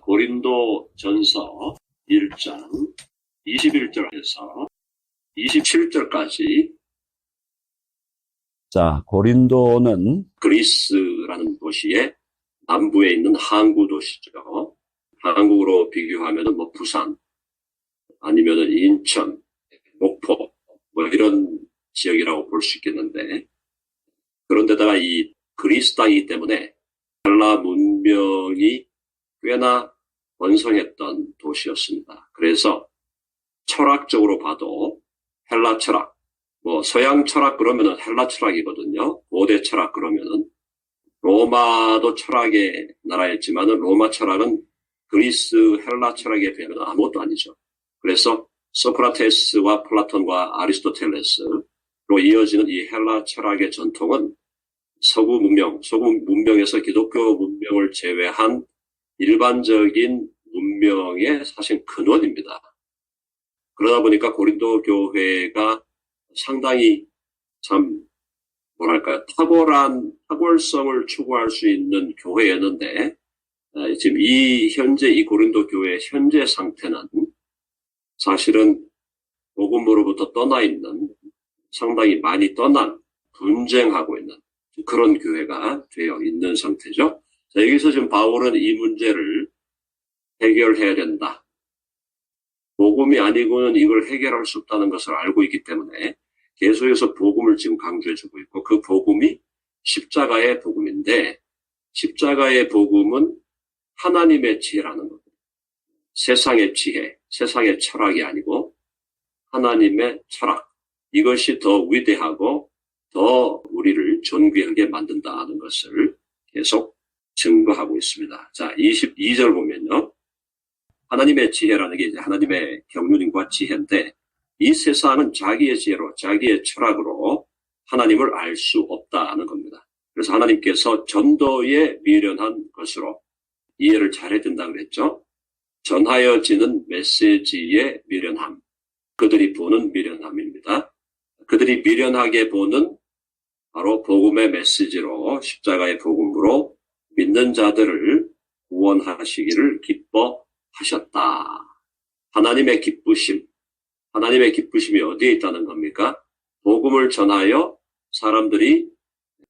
고린도전서 1장 21절에서 27절까지. 자, 고린도는 그리스라는 도시의 남부에 있는 항구 도시죠. 한국으로 비교하면은 부산, 아니면은 인천, 목포, 이런 지역이라고 볼 수 있겠는데, 그런데다가 이 그리스 땅이기 때문에 헬라 문명이 꽤나 번성했던 도시였습니다. 그래서 철학적으로 봐도 헬라 철학, 서양 철학 그러면은 헬라 철학이거든요. 고대 철학 그러면은 로마도 철학의 나라였지만은 로마 철학은 그리스 헬라 철학에 비하면 아무것도 아니죠. 그래서 소크라테스와 플라톤과 아리스토텔레스로 이어지는 이 헬라 철학의 전통은 서구 문명에서 기독교 문명을 제외한 일반적인 문명의 사실 근원입니다. 그러다 보니까 고린도 교회가 상당히 탁월한 탁월성을 추구할 수 있는 교회였는데, 지금 현재 이 고린도 교회의 현재 상태는 사실은 복음으로부터 떠나 있는, 상당히 많이 떠난, 분쟁하고 있는 그런 교회가 되어 있는 상태죠. 자, 여기서 지금 바울은 이 문제를 해결해야 된다. 복음이 아니고는 이걸 해결할 수 없다는 것을 알고 있기 때문에 계속해서 복음을 지금 강조해주고 있고, 그 복음이 십자가의 복음인데, 십자가의 복음은 하나님의 지혜라는 겁니다. 세상의 지혜, 세상의 철학이 아니고 하나님의 철학, 이것이 더 위대하고 더 우리를 존귀하게 만든다는 것을 계속 증거하고 있습니다. 자, 22절 보면요. 하나님의 지혜라는 게 이제 하나님의 경륜과 지혜인데, 이 세상은 자기의 지혜로, 자기의 철학으로 하나님을 알 수 없다는 겁니다. 그래서 하나님께서 전도에 미련한 것으로 이해를 잘해야 된다고 그랬죠. 전하여지는 메시지의 미련함. 그들이 보는 미련함입니다. 그들이 미련하게 보는 바로 복음의 메시지로, 십자가의 복음으로 믿는 자들을 구원하시기를 기뻐하셨다. 하나님의 기쁘심이 어디에 있다는 겁니까? 복음을 전하여 사람들이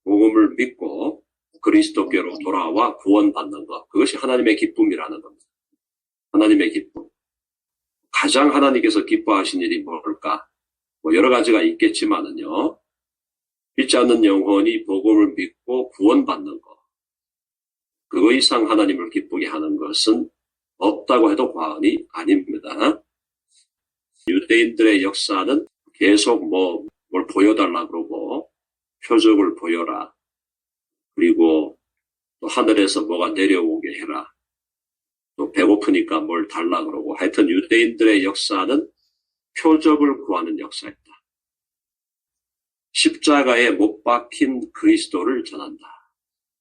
복음을 믿고 그리스도께로 돌아와 구원받는 것, 그것이 하나님의 기쁨이라는 겁니다. 하나님의 기쁨. 가장 하나님께서 기뻐하신 일이 뭘까? 여러 가지가 있겠지만은요, 믿지 않는 영혼이 복음을 믿고 구원받는 것, 그거 이상 하나님을 기쁘게 하는 것은 없다고 해도 과언이 아닙니다. 유대인들의 역사는 계속 뭘 보여달라 그러고, 표적을 보여라. 그리고 또 하늘에서 뭐가 내려오게 해라. 또 배고프니까 뭘 달라 그러고, 하여튼 유대인들의 역사는 표적을 구하는 역사였다. 십자가에 못 박힌 그리스도를 전한다.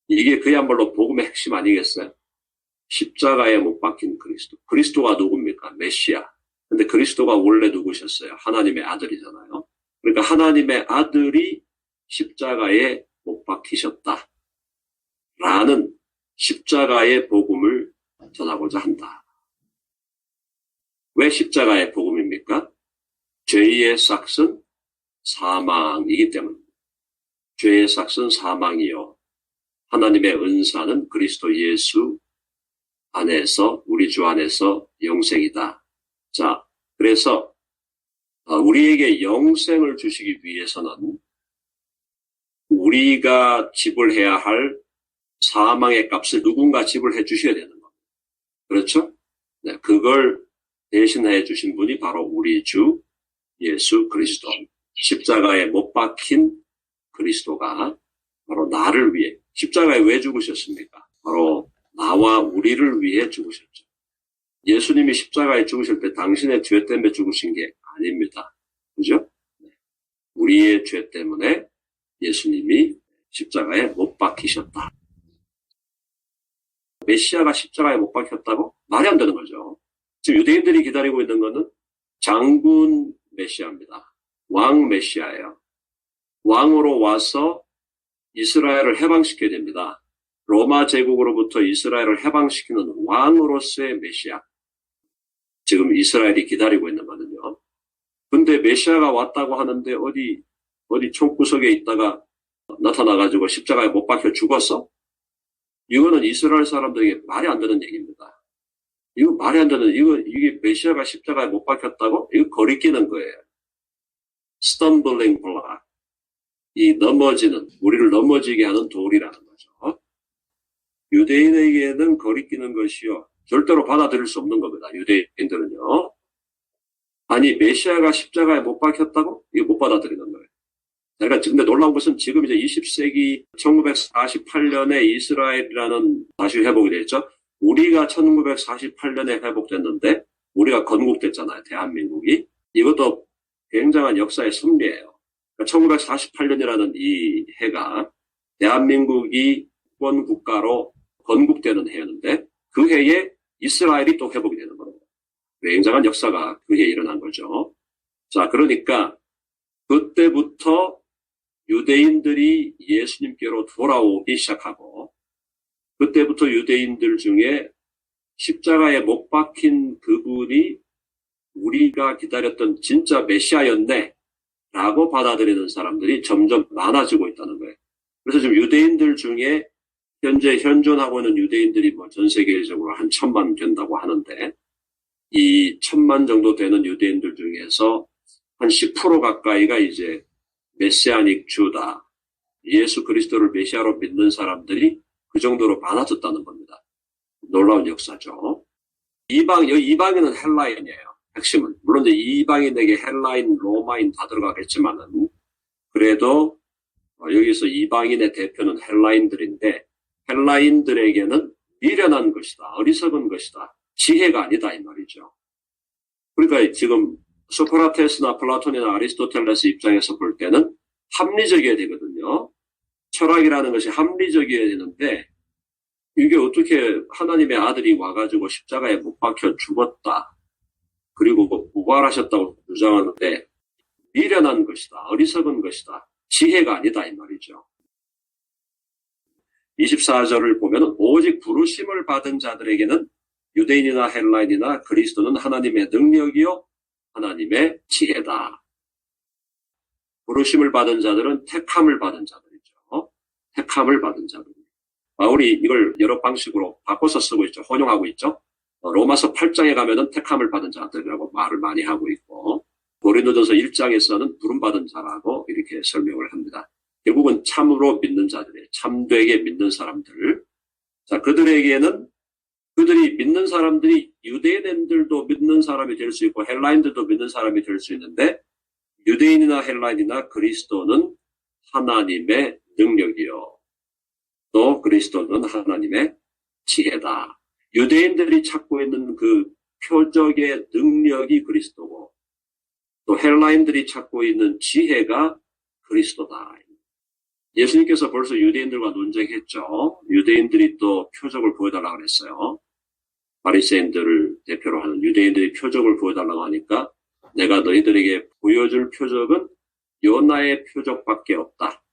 이게 그야말로 복음의 핵심 아니겠어요? 십자가에 못 박힌 그리스도. 그리스도가 누굽니까? 메시아. 근데 그리스도가 원래 누구셨어요? 하나님의 아들이잖아요. 그러니까 하나님의 아들이 십자가에 못 박히셨다. 라는 십자가의 복음을 전하고자 한다. 왜 십자가의 복음입니까? 죄의 삭은 사망이기 때문입니다. 죄의 삭은 사망이요. 하나님의 은사는 그리스도 예수 안에서, 우리 주 안에서 영생이다. 자, 그래서 우리에게 영생을 주시기 위해서는 우리가 지불해야 할 사망의 값을 누군가 지불해 주셔야 되는 겁니다. 그렇죠? 네, 그걸 대신해 주신 분이 바로 우리 주 예수 그리스도. 십자가에 못 박힌 그리스도가 바로 나를 위해, 십자가에 왜 죽으셨습니까? 바로 나와 우리를 위해 죽으셨죠. 예수님이 십자가에 죽으실 때 당신의 죄 때문에 죽으신 게 아닙니다. 그죠? 우리의 죄 때문에 예수님이 십자가에 못 박히셨다. 메시아가 십자가에 못 박혔다고? 말이 안 되는 거죠. 지금 유대인들이 기다리고 있는 것은 장군 메시아입니다. 왕 메시아예요. 왕으로 와서 이스라엘을 해방시켜야 됩니다. 로마 제국으로부터 이스라엘을 해방시키는 왕으로서의 메시아. 지금 이스라엘이 기다리고 있는 거는요. 근데 메시아가 왔다고 하는데 어디 총구석에 있다가 나타나가지고 십자가에 못 박혀 죽었어? 이거는 이스라엘 사람들에게 말이 안 되는 얘기입니다. 이거 말이 안 되는, 이게 메시아가 십자가에 못 박혔다고? 이거 거리끼는 거예요. stumbling block. 우리를 넘어지게 하는 돌이라는 거죠. 유대인에게는 거리끼는 것이요. 절대로 받아들일 수 없는 겁니다. 유대인들은요. 아니, 메시아가 십자가에 못 박혔다고? 이거 못 받아들이는 거예요. 그러니까 근데 놀라운 것은 지금 이제 20세기 1948년에 이스라엘이라는 다시 회복이 됐죠. 우리가 1948년에 회복됐는데 우리가 건국됐잖아요. 대한민국이. 이것도 굉장한 역사의 섭리예요. 그러니까 1948년이라는 이 해가 대한민국이 국권 국가로 건국되는 해였는데 그 해에 이스라엘이 또 회복이 되는 겁니다. 굉장한 역사가 그 해에 일어난 거죠. 자, 그러니까 그때부터 유대인들이 예수님께로 돌아오기 시작하고 그때부터 유대인들 중에 십자가에 못 박힌 그분이 우리가 기다렸던 진짜 메시아였네 라고 받아들이는 사람들이 점점 많아지고 있다는 거예요. 그래서 지금 유대인들 중에 현재 현존하고 있는 유대인들이 뭐 전 세계적으로 한 1,000만 된다고 하는데 이 1,000만 정도 되는 유대인들 중에서 한 10% 가까이가 이제 메시아닉 주다. 예수 그리스도를 메시아로 믿는 사람들이 그 정도로 많아졌다는 겁니다. 놀라운 역사죠. 이방인은 헬라인이에요. 핵심은. 물론 이제 이방인에게 헬라인, 로마인 다 들어가겠지만은 그래도 여기서 이방인의 대표는 헬라인들인데 헬라인들에게는 미련한 것이다. 어리석은 것이다. 지혜가 아니다 이 말이죠. 그러니까 지금 소크라테스나 플라톤이나 아리스토텔레스 입장에서 볼 때는 합리적이어야 되거든요. 철학이라는 것이 합리적이어야 되는데 이게 어떻게 하나님의 아들이 와가지고 십자가에 못 박혀 죽었다. 그리고 부활하셨다고 주장하는데 미련한 것이다. 어리석은 것이다. 지혜가 아니다 이 말이죠. 24절을 보면 오직 부르심을 받은 자들에게는 유대인이나 헬라인이나 그리스도는 하나님의 능력이요 하나님의 지혜다. 부르심을 받은 자들은 택함을 받은 자들이죠. 택함을 받은 자들. 바울이 이걸 여러 방식으로 바꿔서 쓰고 있죠. 혼용하고 있죠. 로마서 8장에 가면은 택함을 받은 자들이라고 말을 많이 하고 있고 고린도전서 1장에서는 부름받은 자라고 이렇게 설명을 합니다. 결국은 참으로 믿는 자들이에요. 참되게 믿는 사람들. 자, 그들이 믿는 사람들이 유대인들도 믿는 사람이 될 수 있고 헬라인들도 믿는 사람이 될 수 있는데 유대인이나 헬라인이나 그리스도는 하나님의 능력이요. 또 그리스도는 하나님의 지혜다. 유대인들이 찾고 있는 그 표적의 능력이 그리스도고 또 헬라인들이 찾고 있는 지혜가 그리스도다. 예수님께서 벌써 유대인들과 논쟁했죠. 유대인들이 또 표적을 보여달라고 그랬어요. 바리새인들을 대표로 하는 유대인들이 표적을 보여달라고 하니까 내가 너희들에게 보여줄 표적은 요나의 표적밖에 없다.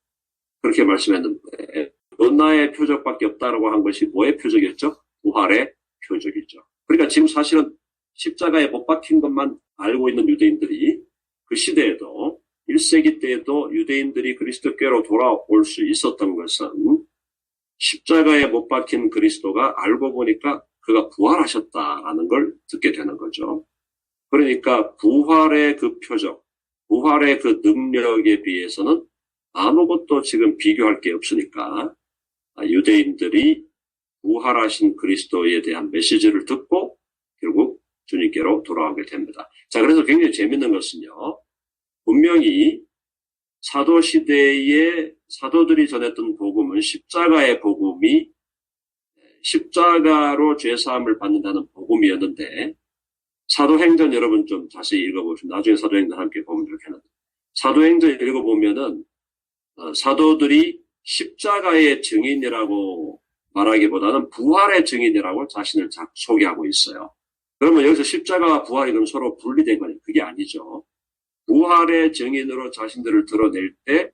그렇게 말씀했는데 요나의 표적밖에 없다라고 한 것이 뭐의 표적이었죠? 부활의 표적이죠. 그러니까 지금 사실은 십자가에 못 박힌 것만 알고 있는 유대인들이 그 시대에도 1세기 때에도 유대인들이 그리스도께로 돌아올 수 있었던 것은 십자가에 못 박힌 그리스도가 알고 보니까 그가 부활하셨다라는 걸 듣게 되는 거죠. 그러니까 부활의 그 표적, 부활의 그 능력에 비해서는 아무것도 지금 비교할 게 없으니까 유대인들이 부활하신 그리스도에 대한 메시지를 듣고 결국 주님께로 돌아오게 됩니다. 자, 그래서 굉장히 재밌는 것은요. 분명히 사도시대에 사도들이 전했던 복음은 십자가의 복음이 십자가로 죄사함을 받는다는 복음이었는데 사도행전 여러분 좀 자세히 읽어보시면 나중에 사도행전 함께 보면 좋겠는데 사도행전 읽어보면은 사도들이 십자가의 증인이라고 말하기보다는 부활의 증인이라고 자신을 소개하고 있어요. 그러면 여기서 십자가와 부활이 그럼 서로 분리된 거니 그게 아니죠. 부활의 증인으로 자신들을 드러낼 때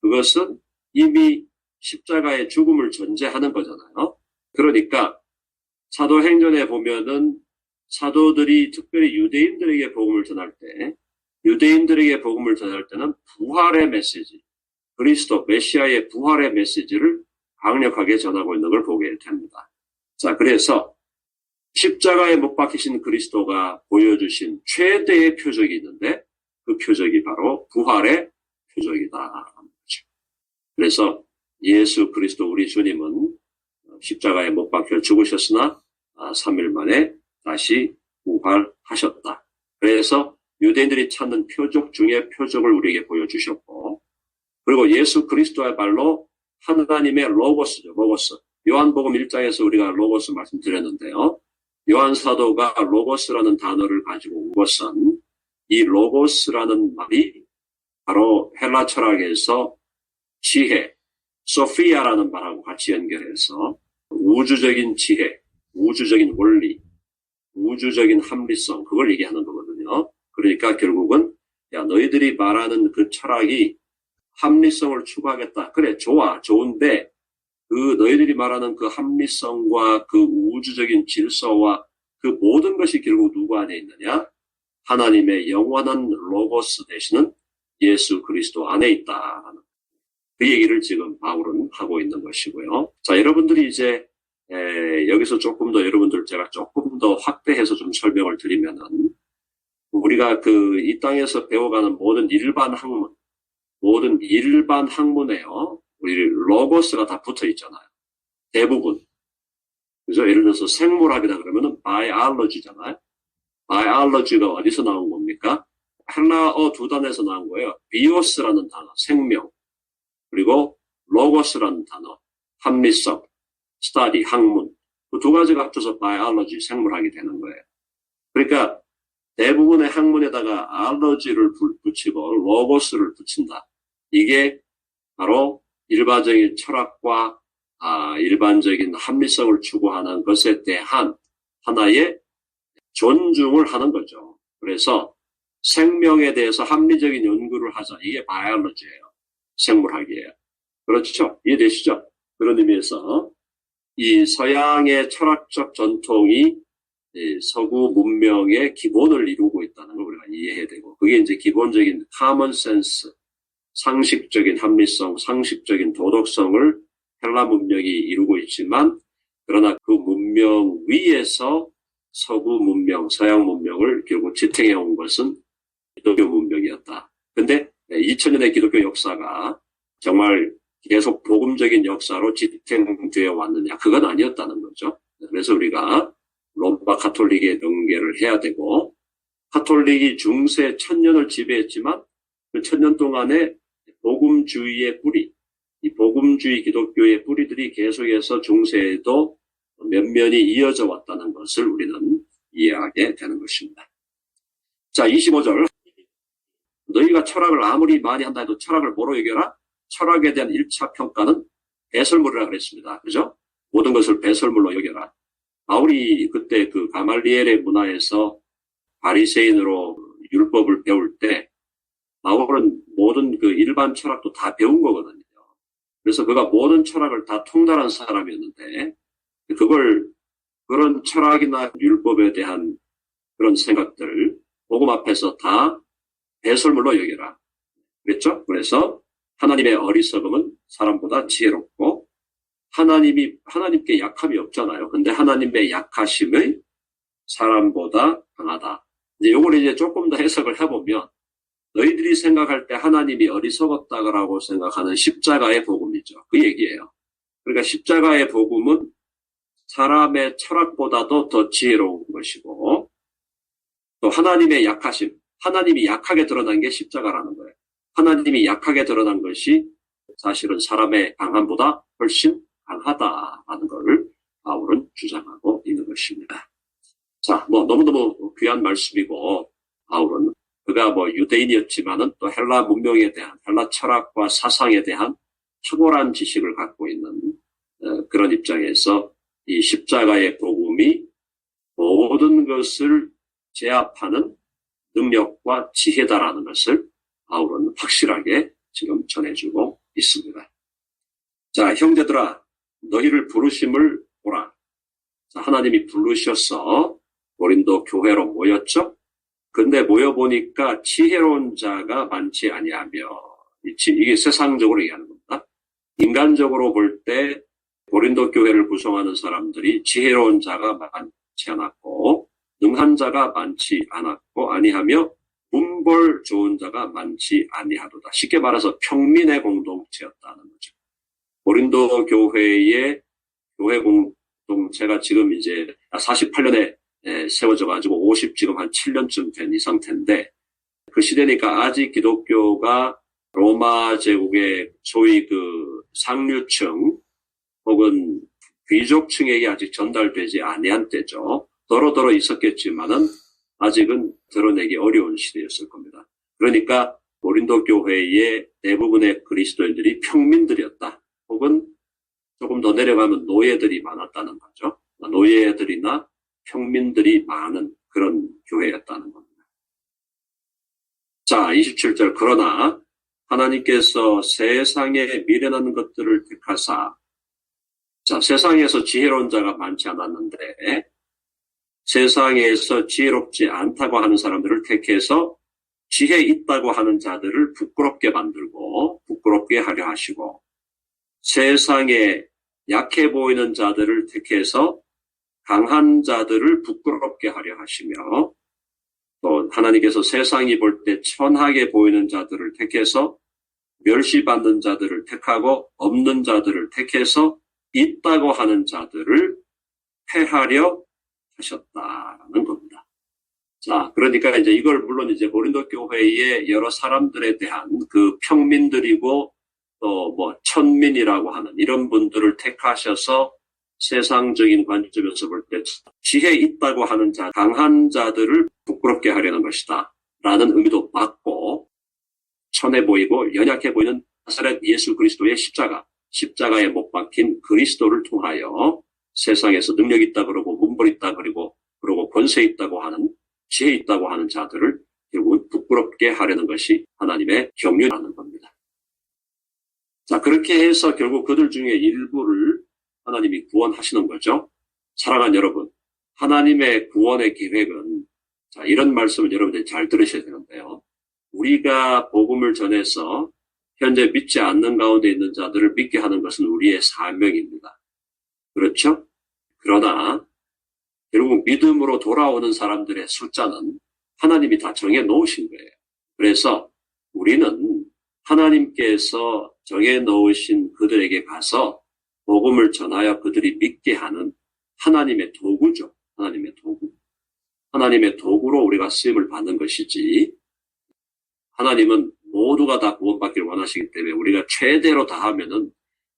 그것은 이미 십자가의 죽음을 전제하는 거잖아요. 그러니까 사도행전에 보면은 사도들이 특별히 유대인들에게 복음을 전할 때, 유대인들에게 복음을 전할 때는 부활의 메시지, 그리스도 메시아의 부활의 메시지를 강력하게 전하고 있는 걸 보게 됩니다. 자, 그래서 십자가에 못 박히신 그리스도가 보여주신 최대의 표적이 있는데 그 표적이 바로 부활의 표적이다. 그래서 예수 그리스도 우리 주님은 십자가에 못 박혀 죽으셨으나 3일 만에 다시 부활하셨다. 그래서 유대인들이 찾는 표적 중에 표적을 우리에게 보여주셨고, 그리고 예수 그리스도야말로 하나님의 로고스죠. 로고스. 요한복음 1장에서 우리가 로고스 말씀드렸는데요. 요한 사도가 로고스라는 단어를 가지고 온 것은 이 로고스라는 말이 바로 헬라 철학에서 지혜, 소피아라는 말하고 같이 연결해서 우주적인 지혜, 우주적인 원리, 우주적인 합리성, 그걸 얘기하는 거거든요. 그러니까 결국은 야, 너희들이 말하는 그 철학이 합리성을 추구하겠다. 그래, 좋아, 좋은데 그 너희들이 말하는 그 합리성과 그 우주적인 질서와 그 모든 것이 결국 누구 안에 있느냐? 하나님의 영원한 로고스 되시는 예수 그리스도 안에 있다. 그 얘기를 지금 바울은 하고 있는 것이고요. 자, 여러분들이 이제 여기서 조금 더 여러분들 제가 조금 더 확대해서 좀 설명을 드리면은 우리가 이 땅에서 배워가는 모든 일반 학문에요. 우리 로고스가 다 붙어 있잖아요. 대부분. 그죠? 예를 들어서 생물학이다 그러면은 바이올로지잖아요. 바이올로지가 어디서 나온 겁니까? 헬라어 두 단에서 나온 거예요. 비오스라는 단어, 생명. 그리고 로고스라는 단어, 합리성, 스타디, 학문. 그 두 가지가 합쳐서 바이올로지, 생물학이 되는 거예요. 그러니까 대부분의 학문에다가 알러지를 붙이고 로고스를 붙인다. 이게 바로 일반적인 철학과 일반적인 합리성을 추구하는 것에 대한 하나의 존중을 하는 거죠. 그래서 생명에 대해서 합리적인 연구를 하자. 이게 바이올로지예요. 생물학이에요. 그렇죠? 이해되시죠? 그런 의미에서 이 서양의 철학적 전통이 서구 문명의 기본을 이루고 있다는 걸 우리가 이해해야 되고, 그게 이제 기본적인 common sense, 상식적인 합리성, 상식적인 도덕성을 헬라 문명이 이루고 있지만, 그러나 그 문명 위에서 서구 문명, 서양 문명을 결국 지탱해 온 것은 기독교 문명이었다. 근데 2000년의 기독교 역사가 정말 계속 복음적인 역사로 지탱되어 왔느냐? 그건 아니었다는 거죠. 그래서 우리가 로마 가톨릭에 연계를 해야 되고, 가톨릭이 중세 1000년을 지배했지만 그 1000년 동안에 복음주의의 뿌리, 이 복음주의 기독교의 뿌리들이 계속해서 중세에도 면면이 이어져 왔다는 것을 우리는 이해하게 되는 것입니다. 자, 25절. 너희가 철학을 아무리 많이 한다 해도 철학을 뭐로 여겨라? 철학에 대한 1차 평가는 배설물이라고 그랬습니다. 그죠? 모든 것을 배설물로 여겨라. 바울이 그때 그 가말리엘의 문화에서 바리새인으로 율법을 배울 때 바울은 모든 그 일반 철학도 다 배운 거거든요. 그래서 그가 모든 철학을 다 통달한 사람이었는데 그런 철학이나 율법에 대한 그런 생각들을 복음 앞에서 다 배설물로 여겨라. 그랬죠? 그래서 하나님의 어리석음은 사람보다 지혜롭고 하나님께 약함이 없잖아요. 근데 하나님의 약하심의 사람보다 강하다. 이제 요걸 이제 조금 더 해석을 해보면 너희들이 생각할 때 하나님이 어리석었다라고 생각하는 십자가의 복음이죠. 그 얘기예요. 그러니까 십자가의 복음은 사람의 철학보다도 더 지혜로운 것이고 또 하나님의 약하심, 하나님이 약하게 드러난 게 십자가라는 거예요. 하나님이 약하게 드러난 것이 사실은 사람의 강함보다 훨씬 강하다라는 것을 바울은 주장하고 있는 것입니다. 자, 너무너무 귀한 말씀이고 바울은 그가 유대인이었지만은 또 헬라 문명에 대한, 헬라 철학과 사상에 대한 탁월한 지식을 갖고 있는 그런 입장에서 이 십자가의 복음이 모든 것을 제압하는 능력과 지혜다라는 것을 바울은 확실하게 지금 전해주고 있습니다. 자, 형제들아, 너희를 부르심을 보라. 자, 하나님이 부르셔서 고린도 교회로 모였죠? 근데 모여보니까 지혜로운 자가 많지 아니하며, 이게 세상적으로 얘기하는 겁니다. 인간적으로 볼 때 고린도 교회를 구성하는 사람들이 지혜로운 자가 많지 않았고, 능한 자가 많지 않았고, 아니하며 문벌 좋은 자가 많지 아니하도다. 쉽게 말해서 평민의 공동체였다는 거죠. 고린도 교회의 교회 공동체가 지금 이제 48년에 세워져가지고 지금 한 7년쯤 된 이 상태인데, 그 시대니까 아직 기독교가 로마 제국의 소위 그 상류층 혹은 귀족층에게 아직 전달되지 아니한 때죠. 더러더러 있었겠지만은 아직은 드러내기 어려운 시대였을 겁니다. 그러니까 고린도 교회의 대부분의 그리스도인들이 평민들이었다. 혹은 조금 더 내려가면 노예들이 많았다는 거죠. 노예들이나 평민들이 많은 그런 교회였다는 겁니다. 자, 27절. 그러나 하나님께서 세상에 미련한 것들을 택하사, 자, 세상에서 지혜로운 자가 많지 않았는데 세상에서 지혜롭지 않다고 하는 사람들을 택해서 지혜 있다고 하는 자들을 부끄럽게 만들고 부끄럽게 하려 하시고, 세상에 약해 보이는 자들을 택해서 강한 자들을 부끄럽게 하려 하시며, 또 하나님께서 세상이 볼 때 천하게 보이는 자들을 택해서 멸시받는 자들을 택하고 없는 자들을 택해서 있다고 하는 자들을 폐하려 하셨다는 겁니다. 자, 그러니까 이제 이걸 물론 이제 고린도 교회의 여러 사람들에 대한 그 평민들이고 또 뭐 천민이라고 하는 이런 분들을 택하셔서 세상적인 관점에서 볼 때 지혜 있다고 하는 자, 강한 자들을 부끄럽게 하려는 것이다 라는 의미도 맞고, 천해 보이고 연약해 보이는 나사렛 예수 그리스도의 십자가에 못 박힌 그리스도를 통하여 세상에서 능력 있다 그러고 문벌 있다 그러고 권세 있다고 하는, 지혜 있다고 하는 자들을 결국은 부끄럽게 하려는 것이 하나님의 경륜이라는 겁니다. 자, 그렇게 해서 결국 그들 중에 일부를 하나님이 구원하시는 거죠. 사랑하는 여러분, 하나님의 구원의 계획은, 자, 이런 말씀을 여러분들이 잘 들으셔야 되는데요. 우리가 복음을 전해서 현재 믿지 않는 가운데 있는 자들을 믿게 하는 것은 우리의 사명입니다. 그렇죠? 그러나 결국 믿음으로 돌아오는 사람들의 숫자는 하나님이 다 정해놓으신 거예요. 그래서 우리는 하나님께서 정해놓으신 그들에게 가서 복음을 전하여 그들이 믿게 하는 하나님의 도구죠. 하나님의 도구. 하나님의 도구로 우리가 쓰임을 받는 것이지, 하나님은 모두가 다 구원받기를 원하시기 때문에 우리가 최대로 다 하면은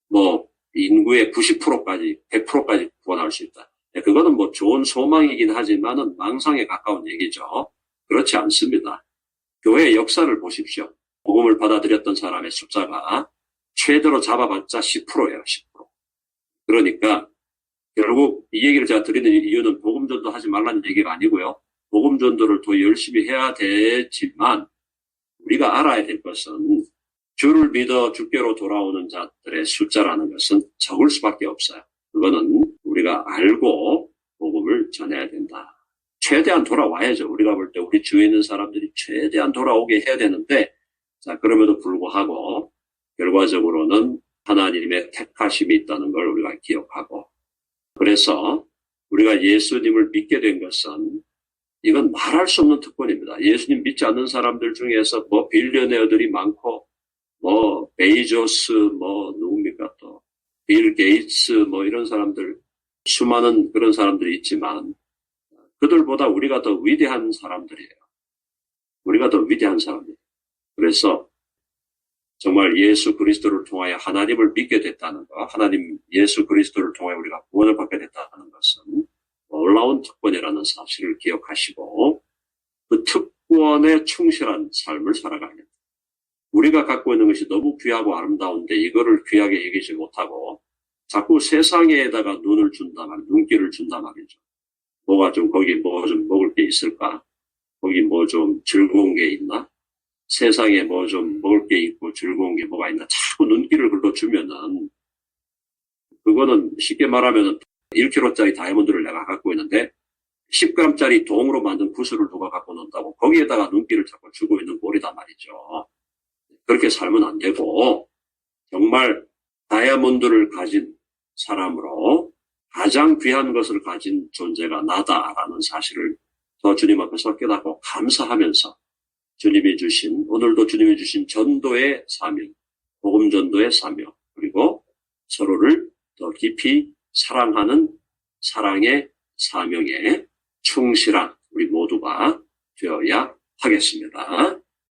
뭐 인구의 90%까지 100%까지 구원할 수 있다. 그거는 뭐 좋은 소망이긴 하지만은 망상에 가까운 얘기죠. 그렇지 않습니다. 교회의 역사를 보십시오. 복음을 받아들였던 사람의 숫자가 최대로 잡아봤자 10%예요. 10%. 그러니까 결국 이 얘기를 제가 드리는 이유는 복음 전도 하지 말라는 얘기가 아니고요. 복음 전도를 더 열심히 해야 되지만 우리가 알아야 될 것은 주를 믿어 주께로 돌아오는 자들의 숫자라는 것은 적을 수밖에 없어요. 그거는 우리가 알고 복음을 전해야 된다. 최대한 돌아와야죠. 우리가 볼 때 우리 주위에 있는 사람들이 최대한 돌아오게 해야 되는데, 자, 그럼에도 불구하고 결과적으로는 하나님의 택하심이 있다는 걸 우리가 기억하고, 그래서 우리가 예수님을 믿게 된 것은 이건 말할 수 없는 특권입니다. 예수님 믿지 않는 사람들 중에서 뭐 빌리어네어들이 많고, 뭐 베이조스, 뭐 누굽니까 또 빌 게이츠, 뭐 이런 사람들, 수많은 그런 사람들이 있지만 그들보다 우리가 더 위대한 사람들이에요. 우리가 더 위대한 사람이에요. 그래서 정말 예수 그리스도를 통하여 하나님을 믿게 됐다는 것, 하나님 예수 그리스도를 통하여 우리가 구원을 받게 됐다는 것은 놀라운 특권이라는 사실을 기억하시고 그 특권에 충실한 삶을 살아가야 됩니다. 우리가 갖고 있는 것이 너무 귀하고 아름다운데 이거를 귀하게 여기지 못하고 자꾸 세상에다가 눈을 준단 말이에요. 눈길을 준단 말이죠. 뭐가 좀 거기 뭐 좀 먹을 게 있을까? 거기 뭐 좀 즐거운 게 있나? 세상에 뭐 좀 먹을 게 있고 즐거운 게 뭐가 있나? 자꾸 눈길을 글로 주면은 그거는 쉽게 말하면 1kg짜리 다이아몬드를 내가 갖고 있는데 10g짜리 동으로 만든 구슬을 누가 갖고 논다고 거기에다가 눈길을 자꾸 주고 있는 꼴이다 말이죠. 그렇게 살면 안 되고 정말 다이아몬드를 가진 사람으로 가장 귀한 것을 가진 존재가 나다라는 사실을 저 주님 앞에서 깨닫고 감사하면서 주님이 주신, 오늘도 주님이 주신 전도의 사명, 복음 전도의 사명, 그리고 서로를 더 깊이 사랑하는 사랑의 사명에 충실한 우리 모두가 되어야 하겠습니다.